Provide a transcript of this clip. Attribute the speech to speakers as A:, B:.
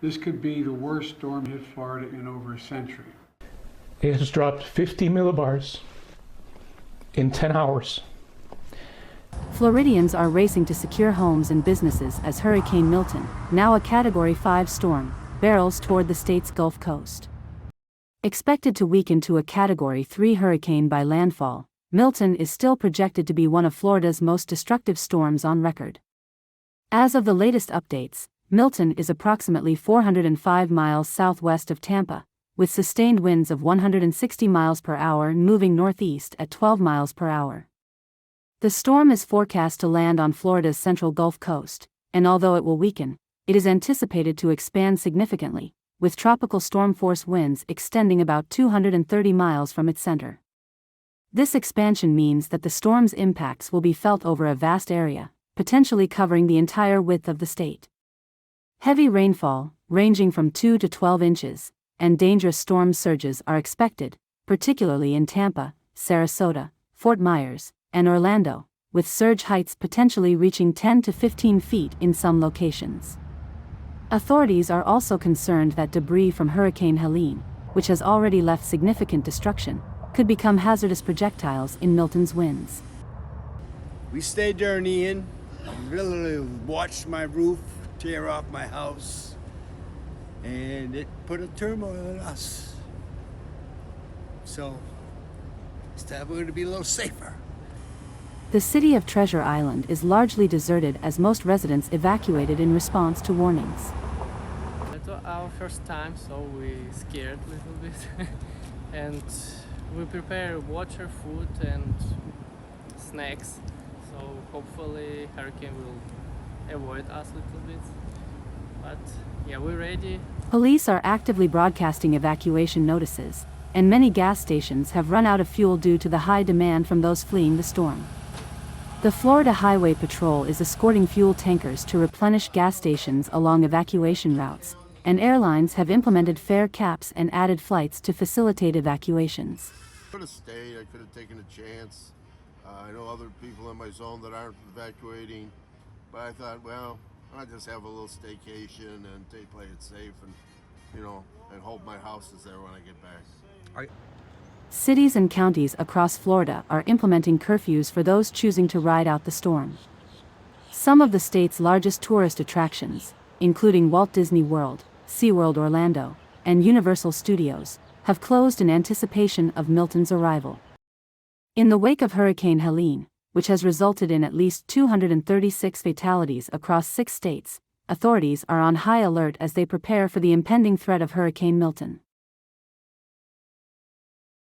A: This could be the worst storm hit Florida in over a century.
B: It has dropped 50 millibars in 10 hours.
C: Floridians are racing to secure homes and businesses as Hurricane Milton, now a Category 5 storm, barrels toward the state's Gulf Coast. Expected to weaken to a Category 3 hurricane by landfall, Milton is still projected to be one of Florida's most destructive storms on record. As of the latest updates, Milton is approximately 405 miles southwest of Tampa, with sustained winds of 160 miles per hour and moving northeast at 12 miles per hour. The storm is forecast to land on Florida's central Gulf Coast, and although it will weaken, it is anticipated to expand significantly, with tropical storm force winds extending about 230 miles from its center. This expansion means that the storm's impacts will be felt over a vast area, potentially covering the entire width of the state. Heavy rainfall, ranging from 2 to 12 inches, and dangerous storm surges are expected, particularly in Tampa, Sarasota, Fort Myers, and Orlando, with surge heights potentially reaching 10 to 15 feet in some locations. Authorities are also concerned that debris from Hurricane Helene, which has already left significant destruction, could become hazardous projectiles in Milton's winds.
D: We stayed during Ian, literally watched my roof tear off my house, and it put a turmoil in us. So, this time we're going to be a little safer.
C: The city of Treasure Island is largely deserted as most residents evacuated in response to warnings.
E: It was our first time, so we scared a little bit. And we prepare water, food and snacks. So hopefully hurricane will avoid us a little bit. But yeah, we're ready.
C: Police are actively broadcasting evacuation notices, and many gas stations have run out of fuel due to the high demand from those fleeing the storm. The Florida Highway Patrol is escorting fuel tankers to replenish gas stations along evacuation routes, and airlines have implemented fare caps and added flights to facilitate evacuations.
F: I could have stayed, I could have taken a chance. I know other people in my zone that aren't evacuating, but I thought, well, I'll just have a little staycation and play it safe and hope my house is there when I get back.
C: Cities and counties across Florida are implementing curfews for those choosing to ride out the storm. Some of the state's largest tourist attractions, including Walt Disney World, SeaWorld Orlando, and Universal Studios, have closed in anticipation of Milton's arrival. In the wake of Hurricane Helene, which has resulted in at least 236 fatalities across 6 states, authorities are on high alert as they prepare for the impending threat of Hurricane Milton.